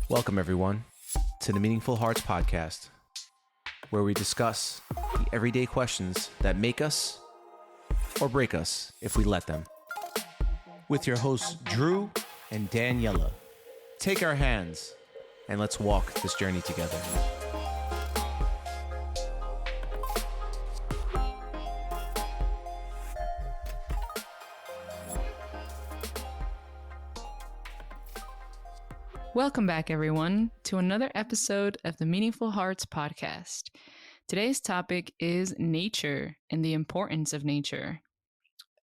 Welcome, everyone, to the Meaningful Hearts podcast, where we discuss the everyday questions that make us or break us if we let them. With your hosts, Drew and Daniela. Take our hands and let's walk this journey together. Welcome back, everyone, to another episode of the Meaningful Hearts podcast. Today's topic is nature and the importance of nature.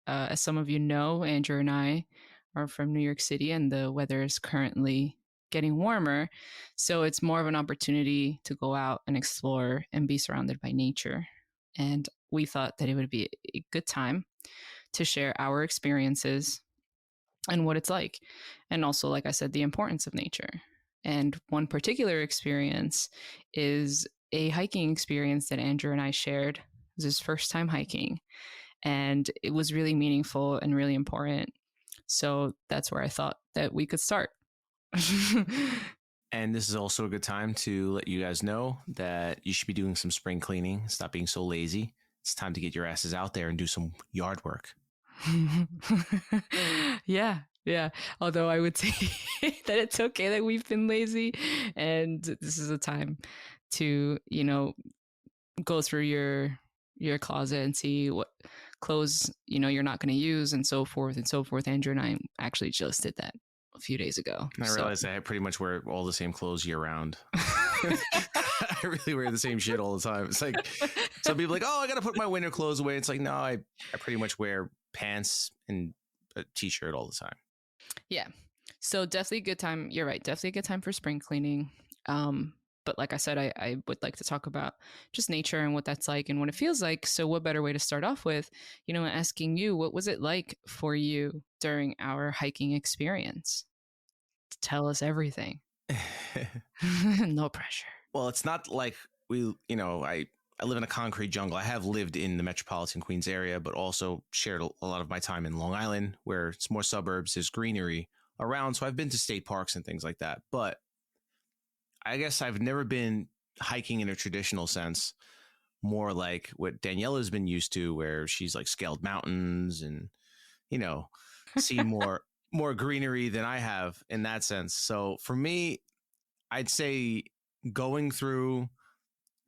As some of you know, Andrew and I are from New York City, and the weather is currently getting warmer. So it's more of an opportunity to go out and explore and be surrounded by nature. And we thought that it would be a good time to share our experiences and what it's like. And also, like I said, the importance of nature. And one particular experience is a hiking experience that Andrew and I shared. It was his first time hiking. And it was really meaningful and really important. So that's where I thought that we could start. And this is also a good time to let you guys know that you should be doing some spring cleaning. Stop being so lazy. It's time to get your asses out there and do some yard work. Yeah. Although I would say that it's okay that we've been lazy, and this is a time to, go through your closet and see what clothes, you're not going to use and so forth and so forth. Andrew and I actually just did that a few days ago. I realized I pretty much wear all the same clothes year round. I really wear the same shit all the time. It's like some people are like, oh, I got to put my winter clothes away. It's like, no, I pretty much wear pants and a t-shirt all the time. Yeah. So definitely a good time. You're right. Definitely a good time for spring cleaning. But like I said, I would like to talk about just nature and what that's like and what it feels like. So what better way to start off with, asking you, what was it like for you during our hiking experience? Tell us everything. No pressure. Well, it's not like I live in a concrete jungle. I have lived in the metropolitan Queens area, but also shared a lot of my time in Long Island, where it's more suburbs, there's greenery around. So I've been to state parks and things like that. But I guess I've never been hiking in a traditional sense, more like what Daniela's been used to, where she's like scaled mountains and, seen more greenery than I have in that sense. So for me, I'd say going through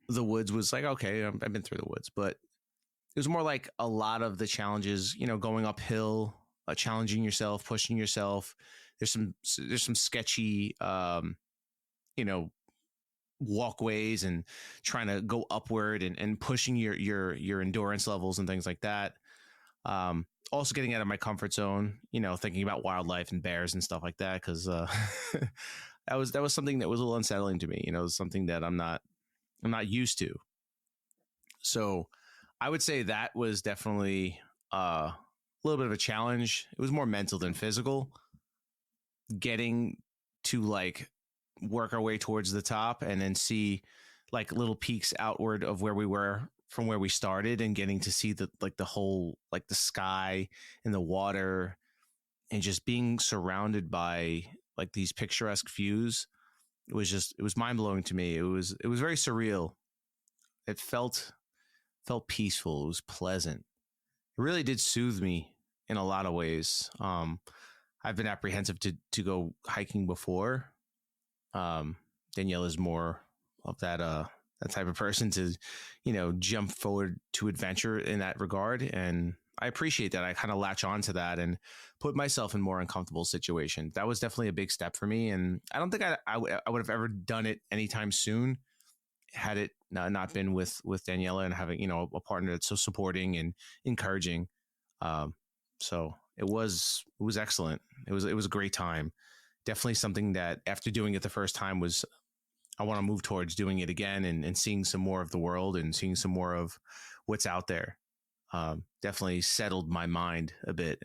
the woods was like, okay, I've been through the woods, but it was more like a lot of the challenges, going uphill, challenging yourself, pushing yourself. There's some sketchy, walkways and trying to go upward and pushing your endurance levels and things like that. Also getting out of my comfort zone, thinking about wildlife and bears and stuff like that. Cause, that was something that was a little unsettling to me, something that I'm not used to. So I would say that was definitely a little bit of a challenge. It was more mental than physical, getting to like work our way towards the top and then see like little peaks outward of where we were from where we started, and getting to see the whole, like the sky and the water, and just being surrounded by like these picturesque views. It was mind blowing to me. It was very surreal. It felt peaceful. It was pleasant. It really did soothe me in a lot of ways. I've been apprehensive to go hiking before. Danielle is more of that type of person to, jump forward to adventure in that regard. And I appreciate that. I kind of latch on to that and put myself in more uncomfortable situations. That was definitely a big step for me. And I don't think I would have ever done it anytime soon had it not been with Daniela and having, a partner that's so supporting and encouraging. So it was excellent. It was a great time. Definitely something that after doing it the first time I want to move towards doing it again and seeing some more of the world and seeing some more of what's out there. Definitely settled my mind a bit,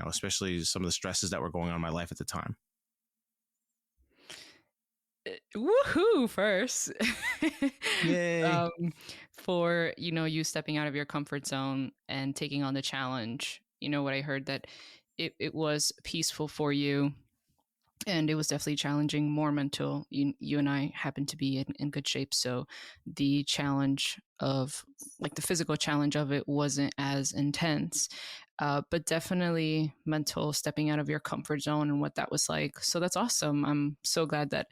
especially some of the stresses that were going on in my life at the time. Woohoo first. Yay. For, you stepping out of your comfort zone and taking on the challenge. What I heard that it was peaceful for you. and it was definitely challenging, more mental. You and I happen to be in good shape, so the challenge of, like, the physical challenge of it wasn't as intense, but definitely mental, stepping out of your comfort zone and what that was like. So that's awesome. I'm so glad that,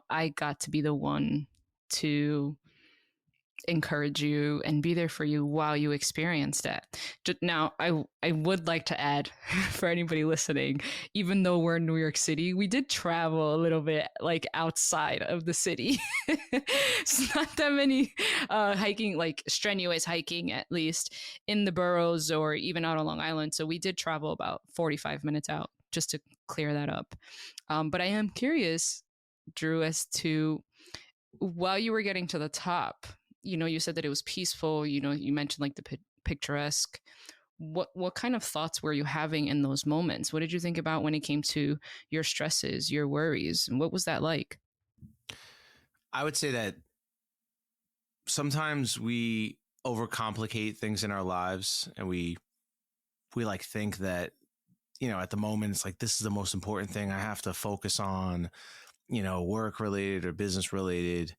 I got to be the one to encourage you and be there for you while you experience that. Now, I would like to add, for anybody listening, even though we're in New York City, we did travel a little bit, like, outside of the city. It's not that many hiking, like strenuous hiking, at least in the boroughs or even out on Long Island. So we did travel about 45 minutes out, just to clear that up. But I am curious, Drew, as to, while you were getting to the top, you said that it was peaceful. You mentioned, like, the picturesque. What kind of thoughts were you having in those moments? What did you think about when it came to your stresses, your worries, and what was that like? I would say that sometimes we overcomplicate things in our lives, and we like think that, at the moment it's like, this is the most important thing I have to focus on, work related or business related.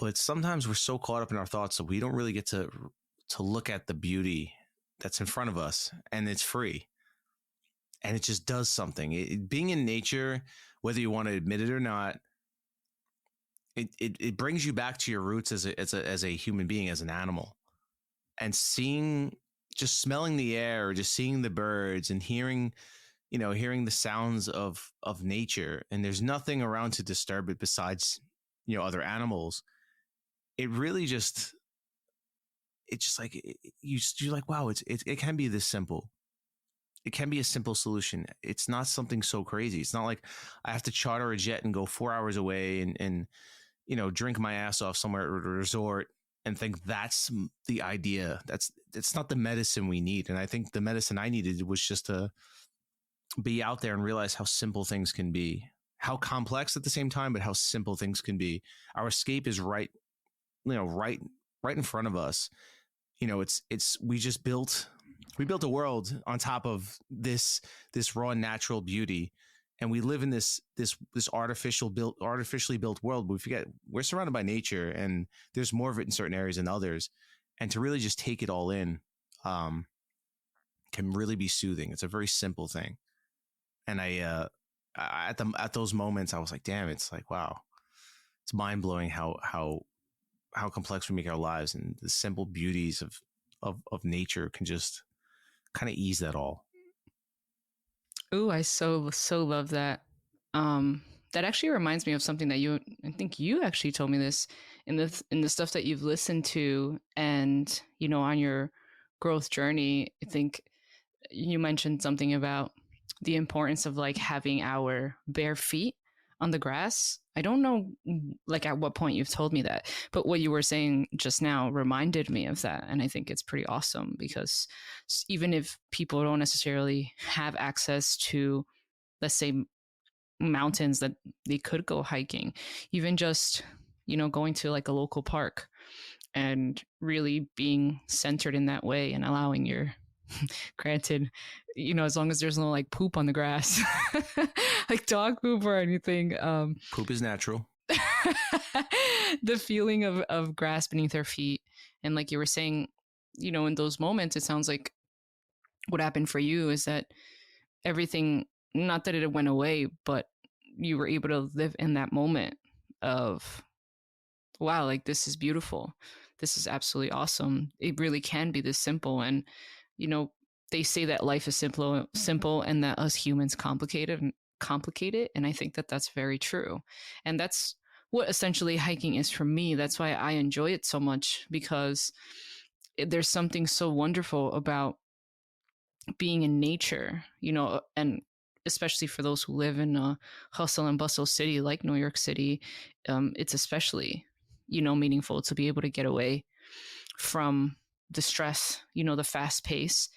But sometimes we're so caught up in our thoughts that we don't really get to look at the beauty that's in front of us, and it's free, and it just does something. Being in nature, whether you want to admit it or not, it brings you back to your roots as a human being, as an animal, and just smelling the air, or just seeing the birds and hearing the sounds of nature, and there's nothing around to disturb it besides other animals. It really just it's just like you're like, wow, it can be this simple. It can be a simple solution. It's not something so crazy. It's not like I have to charter a jet and go 4 hours away and drink my ass off somewhere at a resort and think that's the idea. It's not the medicine we need. And I think the medicine I needed was just to be out there and realize how simple things can be, how complex at the same time, but how simple things can be. Our escape is right in front of us. We built a world on top of this raw natural beauty, and we live in this artificially built world. But we forget we're surrounded by nature, and there's more of it in certain areas than others. And to really just take it all in can really be soothing. It's a very simple thing. And at those moments, I was like, damn, it's like, wow, it's mind blowing how complex we make our lives, and the simple beauties of nature can just kind of ease that all. Ooh, I so love that. That actually reminds me of something that I think you actually told me this in the stuff that you've listened to, and on your growth journey. I think you mentioned something about the importance of, like, having our bare feet on the grass. I don't know, like, at what point you've told me that, but what you were saying just now reminded me of that. And I think it's pretty awesome, because even if people don't necessarily have access to, let's say, mountains that they could go hiking, even just, going to, like, a local park and really being centered in that way, and allowing your granted, as long as there's no, like, poop on the grass, like dog poop or anything. Poop is natural. The feeling of grass beneath their feet. And like you were saying, in those moments, it sounds like what happened for you is that everything, not that it went away, but you were able to live in that moment of, wow, like, this is beautiful. This is absolutely awesome. It really can be this simple. And, they say that life is simple, and that us humans complicate it. And I think that that's very true. And that's what essentially hiking is for me. That's why I enjoy it so much, because there's something so wonderful about being in nature, and especially for those who live in a hustle and bustle city like New York City. It's especially, meaningful to be able to get away from the stress, the fast pace.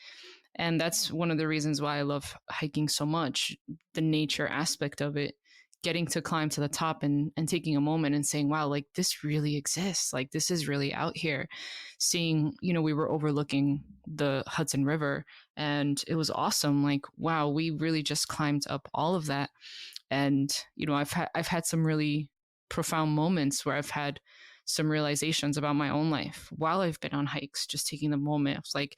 And that's one of the reasons why I love hiking so much. The nature aspect of it getting to climb to the top and taking a moment and saying, wow, like this really exists. Like this is really out here. Seeing, we were overlooking the Hudson River and it was awesome. Like, wow, we really just climbed up all of that. And, I've had some really profound moments where I've had some realizations about my own life while I've been on hikes, just taking the moment. It's like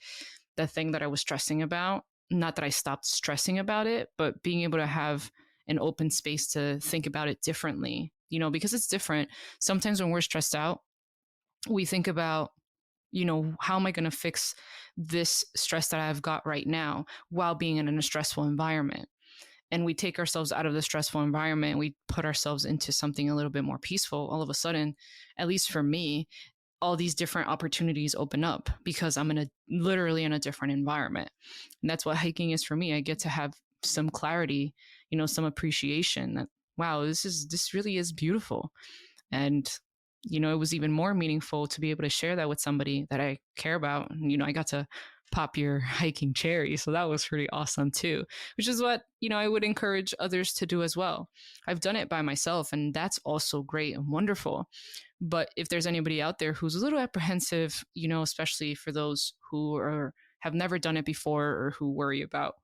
the thing that I was stressing about, not that I stopped stressing about it, but being able to have an open space to think about it differently, because it's different. Sometimes when we're stressed out, we think about, how am I going to fix this stress that I've got right now while being in a stressful environment? And we take ourselves out of the stressful environment, we put ourselves into something a little bit more peaceful. All of a sudden, at least for me, all these different opportunities open up because I'm literally in a different environment. And that's what hiking is for me. I get to have some clarity, some appreciation that, wow, this really is beautiful. And, it was even more meaningful to be able to share that with somebody that I care about. And, I got to pop your hiking cherry. So that was pretty awesome too, which is what, I would encourage others to do as well. I've done it by myself and that's also great and wonderful. But if there's anybody out there who's a little apprehensive, especially for those who have never done it before or who worry about,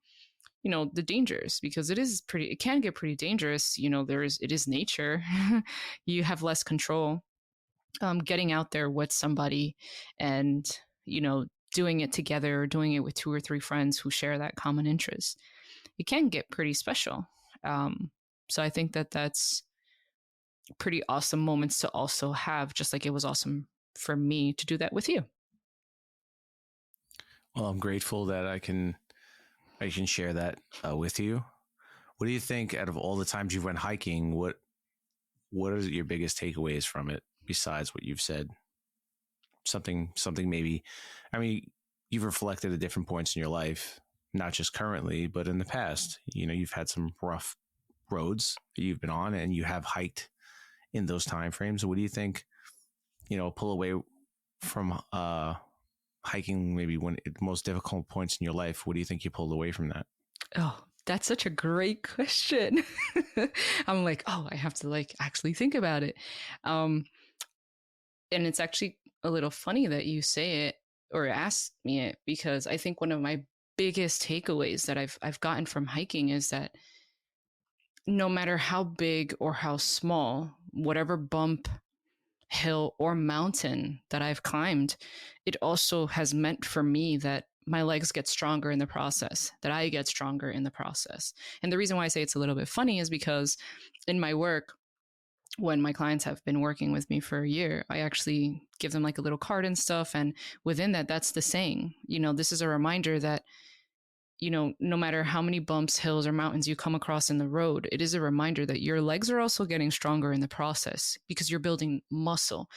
the dangers, because it can get pretty dangerous. It is nature. You have less control. Getting out there with somebody and, doing it together or doing it with 2 or 3 friends who share that common interest, it can get pretty special. So I think that that's pretty awesome moments to also have, just like it was awesome for me to do that with you. Well, I'm grateful that I can share that with you. What do you think, out of all the times you've went hiking, what are your biggest takeaways from it besides what you've said? Something maybe, I mean, you've reflected at different points in your life, not just currently, but in the past. You've had some rough roads that you've been on and you have hiked in those timeframes. What do you think, pull away from hiking, maybe when at the most difficult points in your life? What do you think you pulled away from that? Oh, that's such a great question. I'm like, I have to actually think about it. And it's actually a little funny that you say it or ask me it, because I think one of my biggest takeaways that I've gotten from hiking is that no matter how big or how small, whatever bump, hill, or mountain that I've climbed, it also has meant for me that my legs get stronger in the process, that I get stronger in the process. And the reason why I say it's a little bit funny is because in my work, when my clients have been working with me for a year, I actually give them a little card and stuff. And within that, that's the saying, this is a reminder that, no matter how many bumps, hills, or mountains you come across in the road, it is a reminder that your legs are also getting stronger in the process because you're building muscle.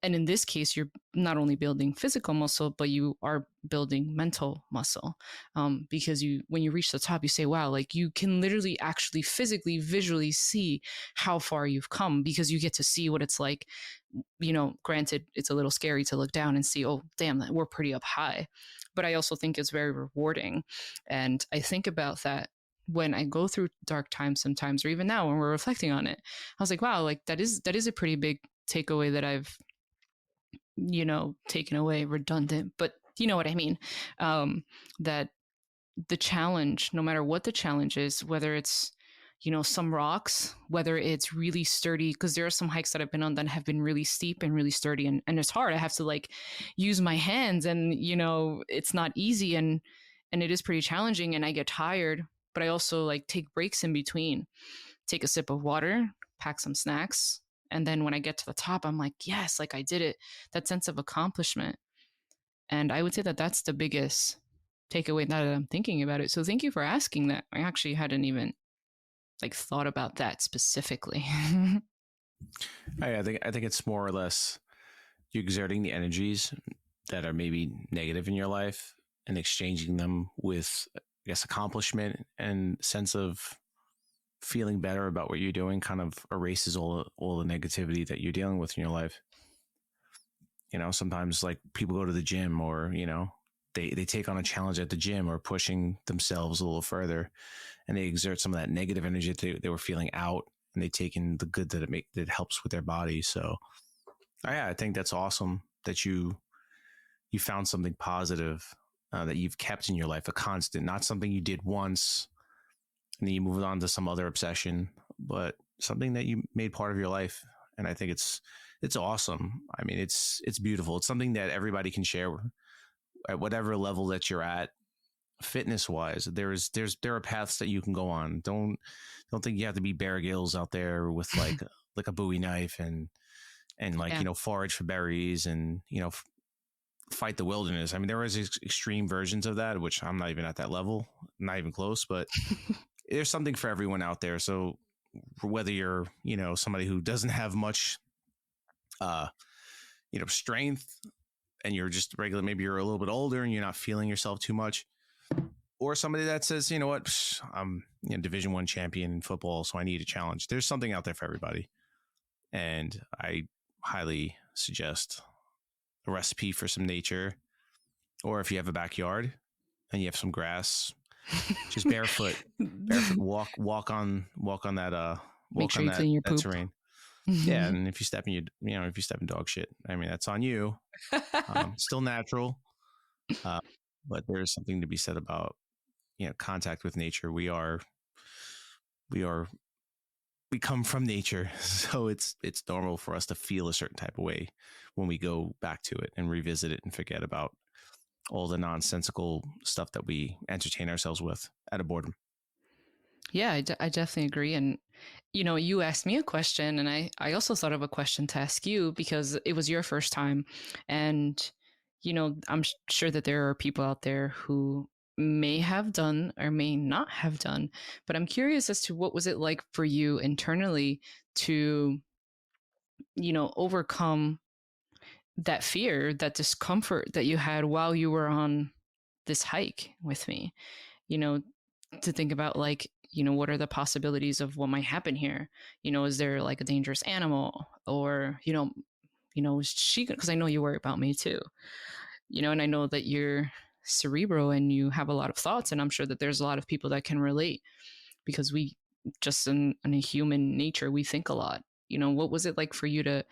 And in this case, you're not only building physical muscle, but you are building mental muscle. Because when you reach the top, you say, wow, you can literally actually physically, visually see how far you've come because you get to see what it's like. Granted, it's a little scary to look down and see, oh, damn, we're pretty up high. But I also think it's very rewarding. And I think about that when I go through dark times sometimes, or even now when we're reflecting on it. I was like, wow, that is a pretty big takeaway that I've taken away, redundant, but you know what I mean? That the challenge, no matter what the challenge is, whether it's, some rocks, whether it's really sturdy, because there are some hikes that I've been on that have been really steep and really sturdy and it's hard. I have to use my hands and, it's not easy and it is pretty challenging and I get tired, but I also take breaks in between, take a sip of water, pack some snacks. And then when I get to the top, I'm like, yes, I did it. That sense of accomplishment. And I would say that that's the biggest takeaway now that I'm thinking about it. So thank you for asking that. I actually hadn't even thought about that specifically. I think it's more or less you exerting the energies that are maybe negative in your life and exchanging them with, I guess, accomplishment and sense of feeling better about what you're doing. Kind of erases all the negativity that you're dealing with in your life. Sometimes people go to the gym or, they take on a challenge at the gym or pushing themselves a little further and they exert some of that negative energy that they were feeling out and they take in the good that that helps with their body. So yeah, I think that's awesome that you found something positive that you've kept in your life, a constant, not something you did once and then you moved on to some other obsession, but something that you made part of your life. And I think it's awesome. I mean, it's beautiful. It's something that everybody can share at whatever level that you're at, fitness wise. There are paths that you can go on. Don't think you have to be Bear Grylls out there with like a Bowie knife and like, Yeah. you know, forage for berries and, you know, fight the wilderness. I mean, there is extreme versions of that, which I'm not even at that level, not even close, but there's something for everyone out there. So whether you're, you know, somebody who doesn't have much, you know, strength, and you're just regular, maybe you're a little bit older and you're not feeling yourself too much, or somebody that says, you know what, I'm, you know, Division I champion in football, so I need a challenge. There's something out there for everybody. And I highly suggest a recipe for some nature, or if you have a backyard and you have some grass, just barefoot walk on that Make sure you clean your poop. terrain. Yeah, and if you step in dog shit, I mean, that's on you. Still natural, but there's something to be said about, you know, contact with nature. We come from nature, so it's normal for us to feel a certain type of way when we go back to it and revisit it and forget about all the nonsensical stuff that we entertain ourselves with out of boredom. Yeah, I definitely agree. And, you know, you asked me a question, and I also thought of a question to ask you because it was your first time. And, you know, I'm sure that there are people out there who may have done or may not have done, but I'm curious as to what was it like for you internally to, you know, overcome that fear, that discomfort that you had while you were on this hike with me, you know, to think about like, you know, what are the possibilities of what might happen here? You know, is there like a dangerous animal, or, you know, is she, because I know you worry about me too, you know, and I know that you're cerebral and you have a lot of thoughts, and I'm sure that there's a lot of people that can relate because we just in a human nature, we think a lot. You know, what was it like for you to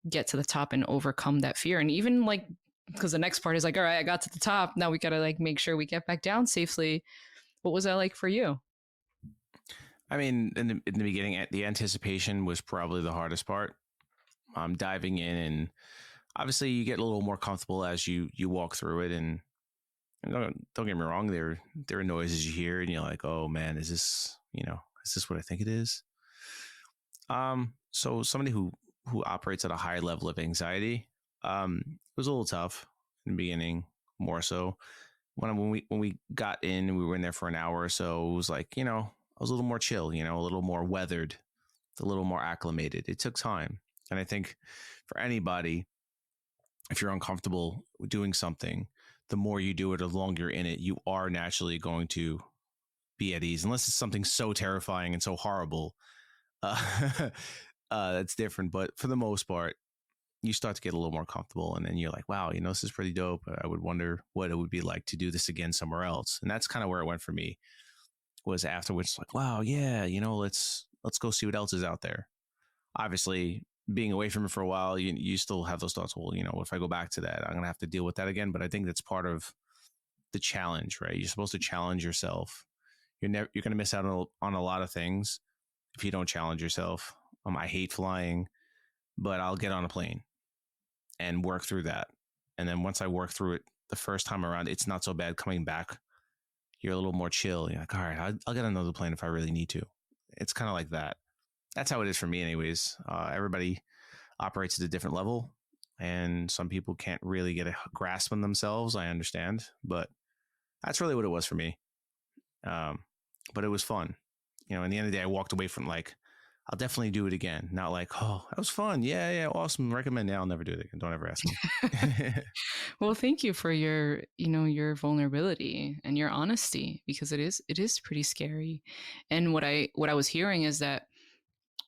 get to the top and overcome that fear? And even like, because the next part is like, all right, I got to the top, now we got to like make sure we get back down safely. What was that like for you? I mean, in the beginning, the anticipation was probably the hardest part. Diving in, and obviously you get a little more comfortable as you walk through it. And don't get me wrong, there are noises you hear, and you're like, oh man, is this what I think it is? So somebody who operates at a high level of anxiety, it was a little tough in the beginning, more so. When we got in and we were in there for an hour or so, it was like, you know, I was a little more chill, you know, a little more weathered, a little more acclimated. It took time. And I think for anybody, if you're uncomfortable doing something, the more you do it, the longer you're in it, you are naturally going to be at ease, unless it's something so terrifying and so horrible. That's different. But for the most part, you start to get a little more comfortable, and then you're like, wow, you know, this is pretty dope. I would wonder what it would be like to do this again somewhere else. And that's kind of where it went for me, was afterwards like, wow, yeah, you know, let's go see what else is out there. Obviously, being away from it for a while, you still have those thoughts. Well, you know, if I go back to that, I'm going to have to deal with that again. But I think that's part of the challenge, right? You're supposed to challenge yourself. You're going to miss out on a lot of things if you don't challenge yourself. I hate flying, but I'll get on a plane and work through that. And then once I work through it the first time around, it's not so bad. Coming back, you're a little more chill. You're like, all right, I'll get another plane if I really need to. It's kind of like that. That's how it is for me anyways. Everybody operates at a different level, and some people can't really get a grasp on themselves. I understand, but that's really what it was for me. But it was fun. You know, in the end of the day, I walked away from like, I'll definitely do it again. Not like, oh, that was fun. Yeah, awesome. Recommend. I'll never do it again. Don't ever ask me. Well, thank you for your, you know, your vulnerability and your honesty, because it is pretty scary. And what I was hearing is that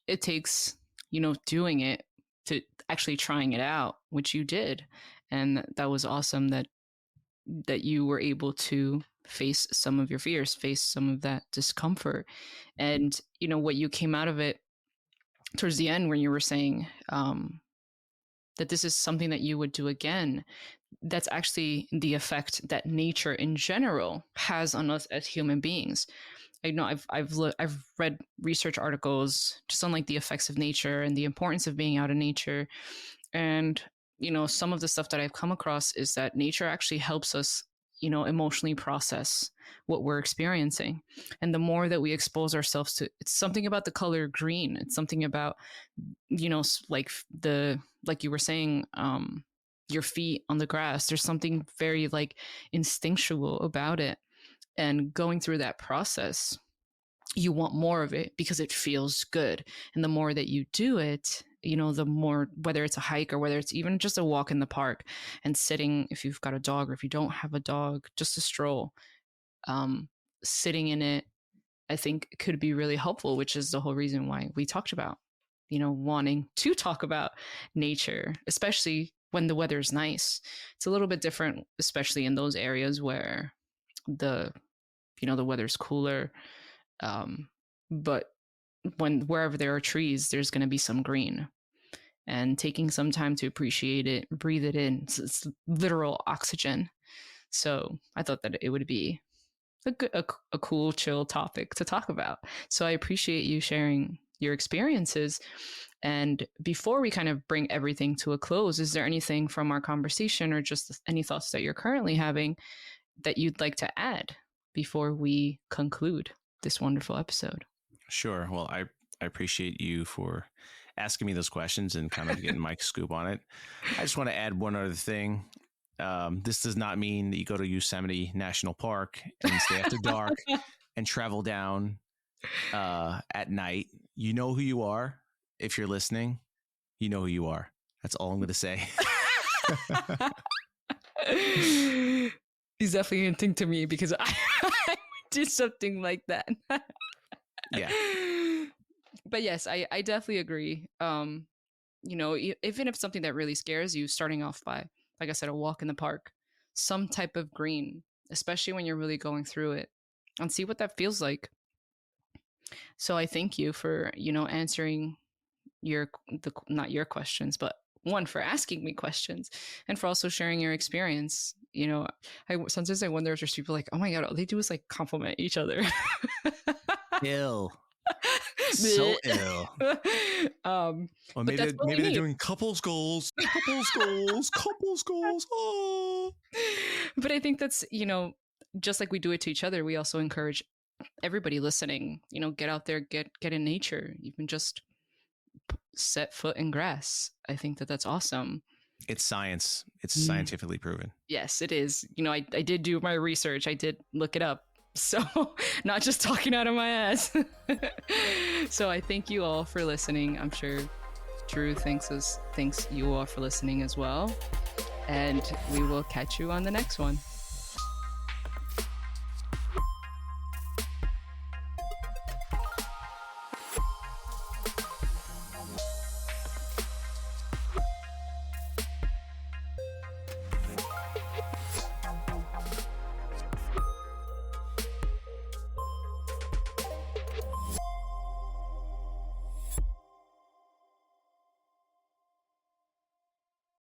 it takes, you know, doing it to actually trying it out, which you did. And that was awesome that you were able to face some of your fears, face some of that discomfort. And, you know, what you came out of it towards the end when you were saying that this is something that you would do again, that's actually the effect that nature in general has on us as human beings. I know I've read research articles just on like the effects of nature and the importance of being out in nature. And, you know, some of the stuff that I've come across is that nature actually helps us, you know, emotionally process what we're experiencing. And the more that we expose ourselves to, it's something about the color green. It's something about, you know, like you were saying, your feet on the grass. There's something very like instinctual about it. And going through that process, you want more of it because it feels good. And the more that you do it, you know, the more, whether it's a hike or whether it's even just a walk in the park and sitting, if you've got a dog or if you don't have a dog, just a stroll, sitting in it, I think could be really helpful, which is the whole reason why we talked about, you know, wanting to talk about nature, especially when the weather is nice. It's a little bit different, especially in those areas where the weather's cooler. But wherever there are trees, there's going to be some green, and taking some time to appreciate it, breathe it in. It's literal oxygen. So I thought that it would be a cool, chill topic to talk about. So I appreciate you sharing your experiences. And before we kind of bring everything to a close, is there anything from our conversation or just any thoughts that you're currently having that you'd like to add before we conclude this wonderful episode? Sure. Well, I appreciate you for asking me those questions and kind of getting my scoop on it. I just want to add one other thing. This does not mean that you go to Yosemite National Park and stay after dark and travel down at night. You know who you are. If you're listening, you know who you are. That's all I'm going to say. He's definitely hinting to me because I did something like that. Yeah. But yes, I definitely agree. You know, even if something that really scares you, starting off by, like I said, a walk in the park, some type of green, especially when you're really going through it, and see what that feels like. So I thank you for, you know, answering not your questions, but one, for asking me questions and for also sharing your experience. You know, sometimes I wonder if there's people like, oh my God, all they do is like compliment each other. Ill. So ill. Or maybe they're doing couples goals. Oh. But I think that's, you know, just like we do it to each other, we also encourage everybody listening, you know, get out there, get in nature, even just set foot in grass. I think that that's awesome. It's science. It's scientifically proven. Yes, it is. You know, I did do my research. I did look it up. So not just talking out of my ass. So I thank you all for listening. I'm sure Drew thanks you all for listening as well. And we will catch you on the next one.